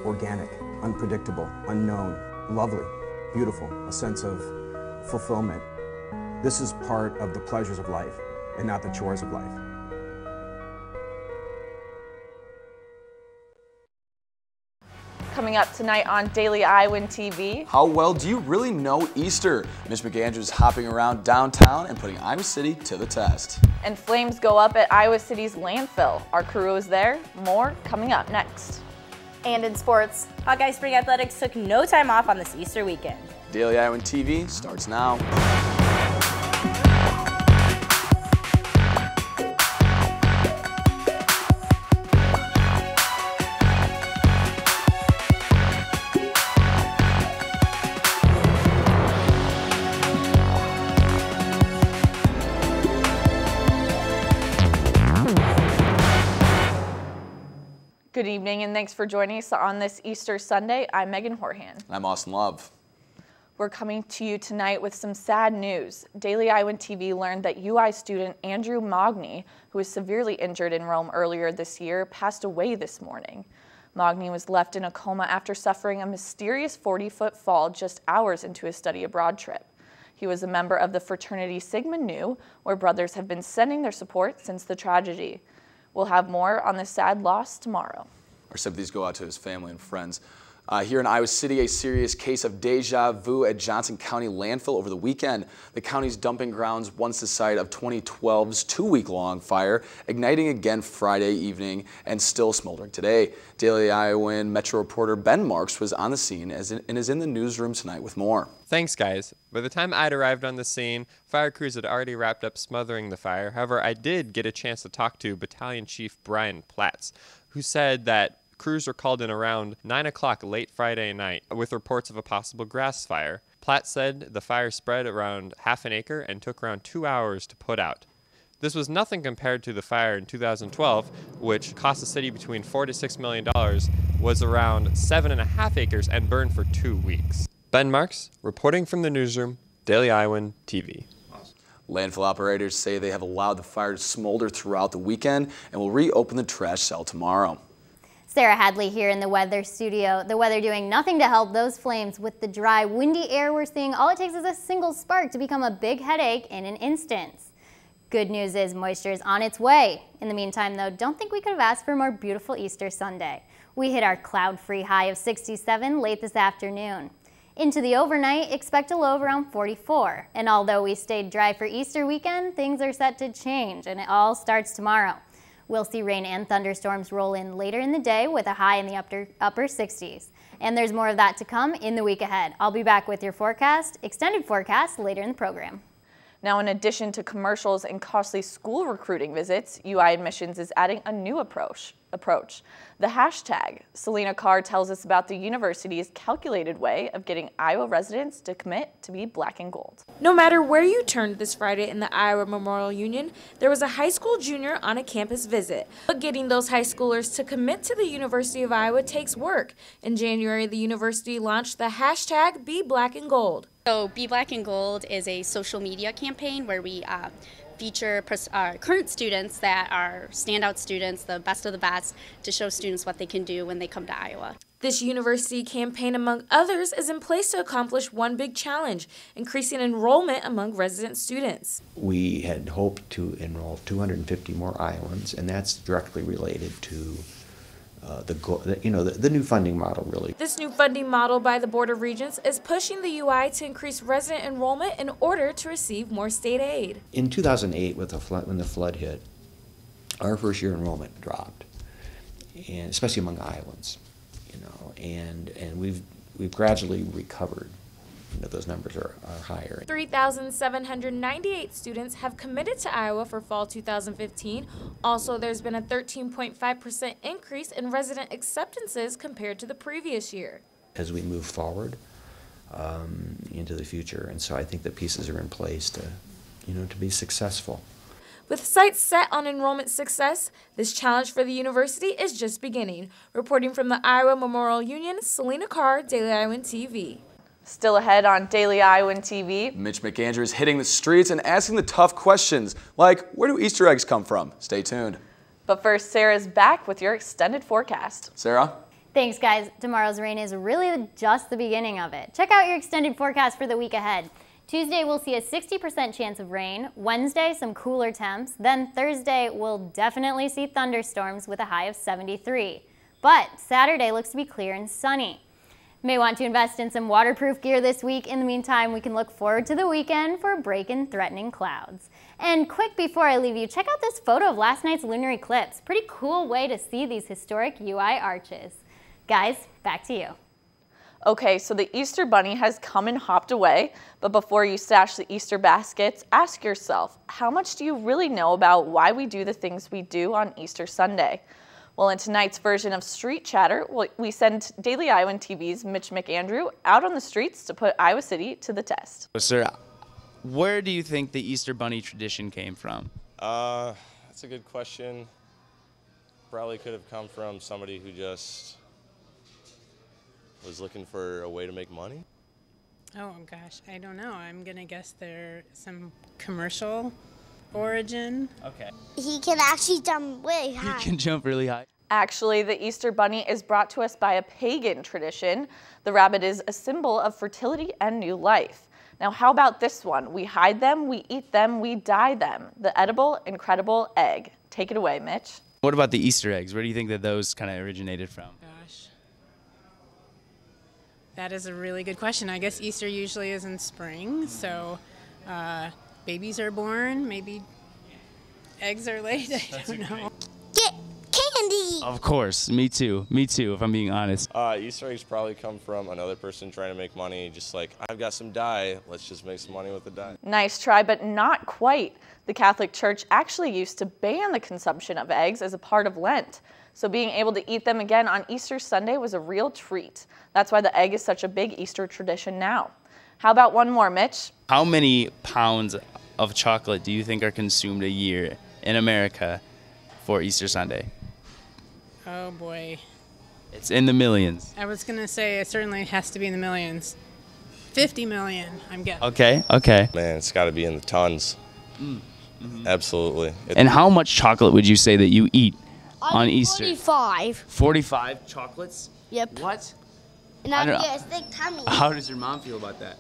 organic, unpredictable, unknown, lovely, beautiful, a sense of fulfillment. This is part of the pleasures of life and not the chores of life. Coming up tonight on Daily Iowan TV. How well do you really know Easter? Mitch McAndrews hopping around downtown and putting Iowa City to the test. And flames go up at Iowa City's landfill. Our crew is there. More coming up next. And in sports, Hawkeye Spring Athletics took no time off on this Easter weekend. Daily Iowan TV starts now. Good evening and thanks for joining us on this Easter Sunday. I'm Megan Horhan. I'm Austin Love. We're coming to you tonight with some sad news. Daily Iowan TV learned that UI student Andrew Mogny, who was severely injured in Rome earlier this year, passed away this morning. Mogny was left in a coma after suffering a mysterious 40-foot fall just hours into his study abroad trip. He was a member of the fraternity Sigma Nu, where brothers have been sending their support since the tragedy. We'll have more on this sad loss tomorrow. Our sympathies go out to his family and friends. Here in Iowa City, a serious case of deja vu at Johnson County landfill over the weekend. The county's dumping grounds once the site of 2012's two-week-long fire, igniting again Friday evening and still smoldering today. Daily Iowan Metro reporter Ben Marks was on the scene and is in the newsroom tonight with more. Thanks, guys. By the time I'd arrived on the scene, fire crews had already wrapped up smothering the fire. However, I did get a chance to talk to Battalion Chief Brian Platts, who said that crews were called in around 9 o'clock late Friday night with reports of a possible grass fire. Platt said the fire spread around half an acre and took around 2 hours to put out. This was nothing compared to the fire in 2012, which cost the city between $4 to $6 million, was around 7.5 acres and burned for 2 weeks. Ben Marks, reporting from the newsroom, Daily Iowan TV. Landfill operators say they have allowed the fire to smolder throughout the weekend and will reopen the trash cell tomorrow. Sarah Hadley here in the weather studio. The weather doing nothing to help those flames. With the dry, windy air we're seeing, all it takes is a single spark to become a big headache in an instant. Good news is moisture is on its way. In the meantime, though, don't think we could have asked for a more beautiful Easter Sunday. We hit our cloud-free high of 67 late this afternoon. Into the overnight, expect a low of around 44. And although we stayed dry for Easter weekend, things are set to change, and it all starts tomorrow. We'll see rain and thunderstorms roll in later in the day with a high in the upper 60s. And there's more of that to come in the week ahead. I'll be back with your extended forecast later in the program. Now, in addition to commercials and costly school recruiting visits, UI Admissions is adding a new approach, the hashtag. Selena Carr tells us about the university's calculated way of getting Iowa residents to commit to be black and gold. No matter where you turned this Friday in the Iowa Memorial Union, there was a high school junior on a campus visit. But getting those high schoolers to commit to the University of Iowa takes work. In January, the university launched the hashtag Be Black and Gold. So Be Black and Gold is a social media campaign where we feature current students that are standout students, the best of the best, to show students what they can do when they come to Iowa. This university campaign, among others, is in place to accomplish one big challenge, increasing enrollment among resident students. We had hoped to enroll 250 more Iowans, and that's directly related to the new funding model, really. This new funding model by the Board of Regents is pushing the UI to increase resident enrollment in order to receive more state aid. In 2008, when the flood hit, our first year enrollment dropped, and especially among Iowans, and we've gradually recovered. Those numbers are higher. 3,798 students have committed to Iowa for fall 2015. Also, there's been a 13.5% increase in resident acceptances compared to the previous year. As we move forward into the future, and so I think the pieces are in place to be successful. With sights set on enrollment success, this challenge for the university is just beginning. Reporting from the Iowa Memorial Union, Selena Carr, Daily Iowan TV. Still ahead on Daily Iowan TV. Mitch McAndrews is hitting the streets and asking the tough questions, like where do Easter eggs come from? Stay tuned. But first, Sarah's back with your extended forecast. Sarah? Thanks, guys. Tomorrow's rain is really just the beginning of it. Check out your extended forecast for the week ahead. Tuesday, we'll see a 60% chance of rain. Wednesday, some cooler temps. Then Thursday, we'll definitely see thunderstorms with a high of 73. But Saturday looks to be clear and sunny. You may want to invest in some waterproof gear this week. In the meantime, we can look forward to the weekend for a break in threatening clouds. And quick before I leave you, check out this photo of last night's lunar eclipse. Pretty cool way to see these historic UI arches. Guys, back to you. Okay, so the Easter Bunny has come and hopped away, but before you stash the Easter baskets, ask yourself, how much do you really know about why we do the things we do on Easter Sunday? Well, in tonight's version of Street Chatter, we send Daily Iowan TV's Mitch McAndrew out on the streets to put Iowa City to the test. Sir, where do you think the Easter Bunny tradition came from? That's a good question. Probably could have come from somebody who just was looking for a way to make money. Oh gosh, I don't know. I'm gonna guess there's some commercial origin. Okay. He can actually jump way high. He can jump really high. Actually, the Easter Bunny is brought to us by a pagan tradition. The rabbit is a symbol of fertility and new life. Now, how about this one? We hide them, we eat them, we dye them. The edible, incredible egg. Take it away, Mitch. What about the Easter eggs? Where do you think that those kind of originated from? Gosh. That is a really good question. I guess Easter usually is in spring, so babies are born, maybe eggs are laid, I don't know. Get candy! Of course, me too, if I'm being honest. Easter eggs probably come from another person trying to make money, just like, I've got some dye, let's just make some money with the dye. Nice try, but not quite. The Catholic Church actually used to ban the consumption of eggs as a part of Lent. So being able to eat them again on Easter Sunday was a real treat. That's why the egg is such a big Easter tradition now. How about one more, Mitch? How many pounds of chocolate do you think are consumed a year in America for Easter Sunday? Oh boy. It's in the millions. I was gonna say it certainly has to be in the millions. 50 million, I'm guessing. Okay. Man, it's gotta be in the tons. Absolutely. And how much chocolate would you say that you eat on Easter? 45. 45 chocolates? Yep. What? And I get a thick tummy. How does your mom feel about that?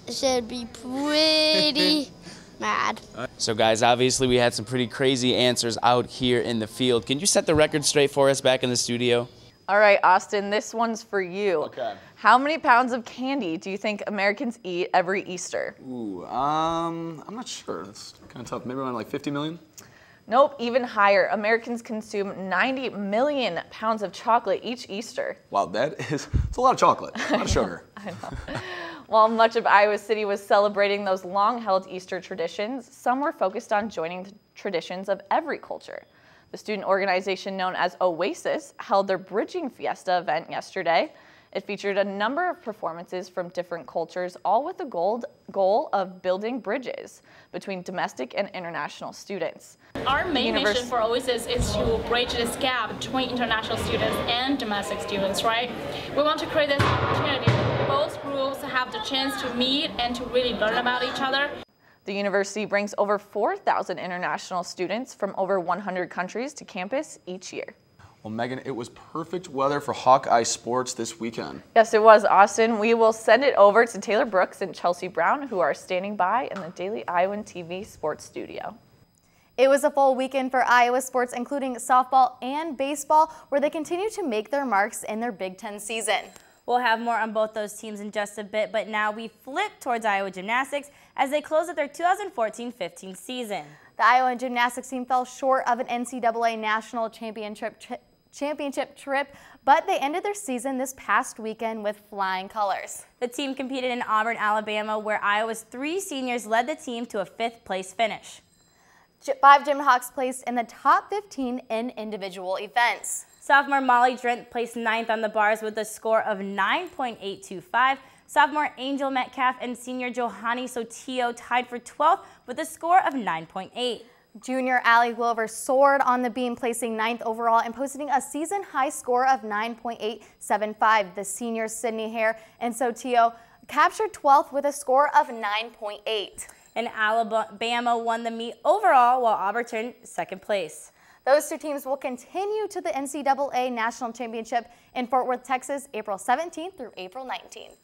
Should be pretty mad. So guys, obviously we had some pretty crazy answers out here in the field. Can you set the record straight for us back in the studio? All right, Austin, this one's for you. Okay. How many pounds of candy do you think Americans eat every Easter? Ooh, I'm not sure. That's kind of tough. Maybe around like 50 million? Nope, even higher. Americans consume 90 million pounds of chocolate each Easter. Wow, it's a lot of chocolate, a lot of sugar. I know. While much of Iowa City was celebrating those long-held Easter traditions, some were focused on joining the traditions of every culture. The student organization known as Oasis held their Bridging Fiesta event yesterday. It featured a number of performances from different cultures, all with the goal of building bridges between domestic and international students. Our main mission for Oasis is to bridge this gap between international students and domestic students, right? We want to create this opportunity that both groups have the chance to meet and to really learn about each other. The university brings over 4,000 international students from over 100 countries to campus each year. Well, Megan, it was perfect weather for Hawkeye sports this weekend. Yes, it was, Austin. We will send it over to Taylor Brooks and Chelsea Brown, who are standing by in the Daily Iowan TV sports studio. It was a full weekend for Iowa sports, including softball and baseball, where they continue to make their marks in their Big Ten season. We'll have more on both those teams in just a bit, but now we flip towards Iowa gymnastics as they close out their 2014-15 season. The Iowa gymnastics team fell short of an NCAA national championship trip, but they ended their season this past weekend with flying colors. The team competed in Auburn, Alabama, where Iowa's 3 seniors led the team to a 5th place finish. 5 Jimhawks placed in the top 15 in individual events. Sophomore Molly Drent placed 9th on the bars with a score of 9.825. Sophomore Angel Metcalf and senior Johanny Sotillo tied for 12th with a score of 9.8. Junior Allie Glover soared on the beam, placing 9th overall and posting a season-high score of 9.875. The seniors Sydney Hare and Sotillo captured 12th with a score of 9.8. And Alabama won the meet overall, while Auburn turned 2nd place. Those two teams will continue to the NCAA National Championship in Fort Worth, Texas, April 17th through April 19th.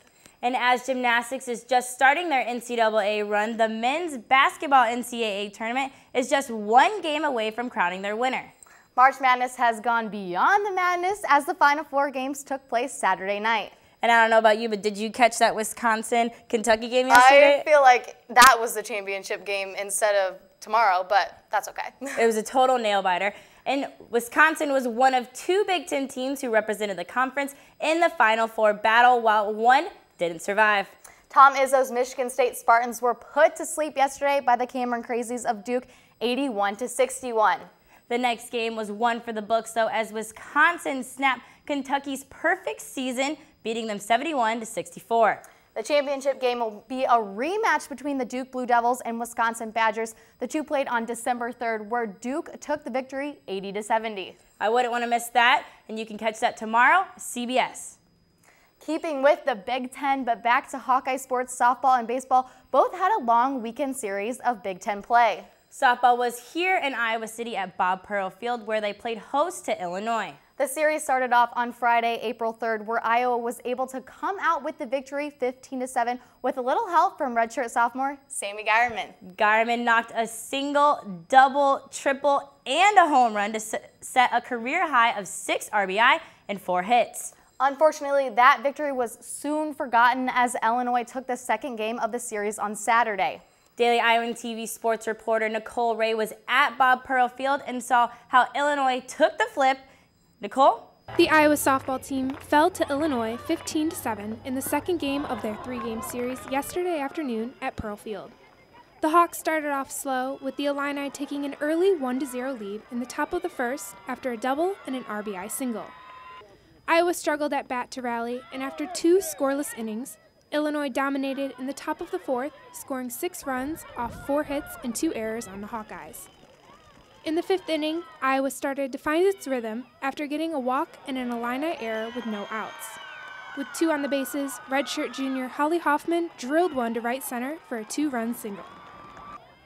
And as gymnastics is just starting their NCAA run, the men's basketball NCAA tournament is just one game away from crowning their winner. March Madness has gone beyond the madness as the Final Four games took place Saturday night. And I don't know about you, but did you catch that Wisconsin-Kentucky game yesterday? I feel like that was the championship game instead of tomorrow, but that's okay. It was a total nail-biter. And Wisconsin was one of two Big Ten teams who represented the conference in the Final Four battle, while one didn't survive. Tom Izzo's Michigan State Spartans were put to sleep yesterday by the Cameron Crazies of Duke, 81-61. The next game was one for the books, though, as Wisconsin snapped Kentucky's perfect season, beating them 71-64. The championship game will be a rematch between the Duke Blue Devils and Wisconsin Badgers. The two played on December 3rd, where Duke took the victory 80-70. I wouldn't want to miss that, and you can catch that tomorrow, CBS. Keeping with the Big Ten, but back to Hawkeye sports, softball and baseball both had a long weekend series of Big Ten play. Softball was here in Iowa City at Bob Pearl Field, where they played host to Illinois. The series started off on Friday, April 3rd, where Iowa was able to come out with the victory 15-7 with a little help from redshirt sophomore Sammy Geierman. Geierman knocked a single, double, triple, and a home run to set a career high of 6 RBI and 4 hits. Unfortunately, that victory was soon forgotten as Illinois took the second game of the series on Saturday. Daily Iowan TV sports reporter Nicole Ray was at Bob Pearl Field and saw how Illinois took the flip. Nicole? The Iowa softball team fell to Illinois 15-7 in the second game of their 3-game series yesterday afternoon at Pearl Field. The Hawks started off slow, with the Illini taking an early 1-0 lead in the top of the first after a double and an RBI single. Iowa struggled at bat to rally, and after 2 scoreless innings, Illinois dominated in the top of the fourth, scoring 6 runs off 4 hits and 2 errors on the Hawkeyes. In the 5th inning, Iowa started to find its rhythm after getting a walk and an Illini error with no outs. With 2 on the bases, redshirt junior Holly Hoffman drilled one to right center for a 2-run single.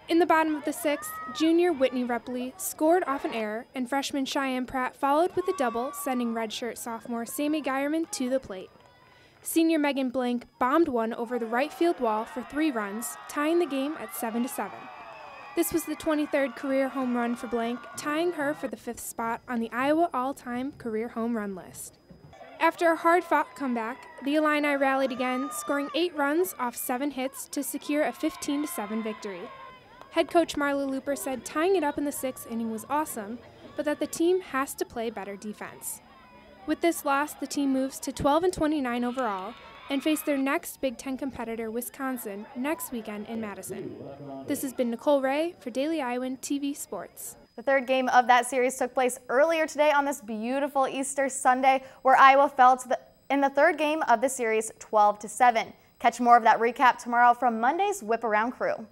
In the bottom of the 6th, junior Whitney Repley scored off an error, and freshman Cheyenne Pratt followed with a double, sending redshirt sophomore Sammy Geierman to the plate. Senior Megan Blank bombed one over the right field wall for 3 runs, tying the game at 7-7. This was the 23rd career home run for Blank, tying her for the 5th spot on the Iowa all-time career home run list. After a hard-fought comeback, the Illini rallied again, scoring 8 runs off 7 hits to secure a 15-7 victory. Head coach Marla Looper said tying it up in the 6th inning was awesome, but that the team has to play better defense. With this loss, the team moves to 12-29 overall and face their next Big Ten competitor, Wisconsin, next weekend in Madison. This has been Nicole Ray for Daily Iowan TV Sports. The third game of that series took place earlier today on this beautiful Easter Sunday, where Iowa fell in the third game of the series 12-7. Catch more of that recap tomorrow from Monday's Whip Around crew.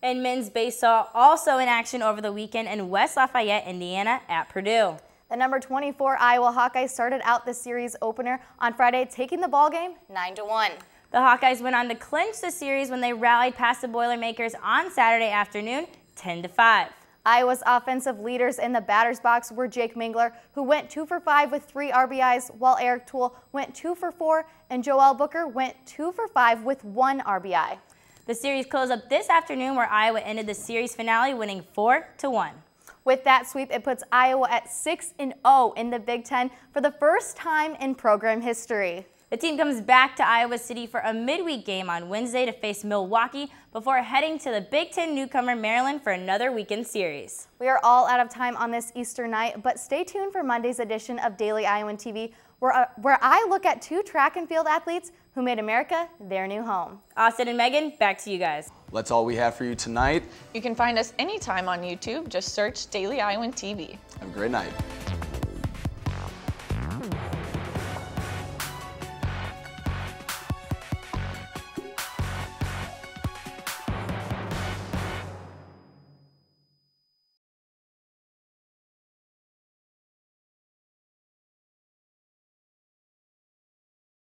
And men's baseball also in action over the weekend in West Lafayette, Indiana at Purdue. The number 24 Iowa Hawkeyes started out the series opener on Friday, taking the ballgame 9-1. The Hawkeyes went on to clinch the series when they rallied past the Boilermakers on Saturday afternoon, 10-5. Iowa's offensive leaders in the batter's box were Jake Mingler, who went 2 for 5 with 3 RBIs, while Eric Toole went 2 for 4, and Joel Booker went 2 for 5 with 1 RBI. The series closed up this afternoon, where Iowa ended the series finale winning 4-1. With that sweep, it puts Iowa at 6-0 in the Big Ten for the first time in program history. The team comes back to Iowa City for a midweek game on Wednesday to face Milwaukee before heading to the Big Ten newcomer Maryland for another weekend series. We are all out of time on this Easter night, but stay tuned for Monday's edition of Daily Iowan TV, where I look at 2 track and field athletes who made America their new home. Austin and Megan, back to you guys. That's all we have for you tonight. You can find us anytime on YouTube. Just search Daily Iowan TV. Have a great night.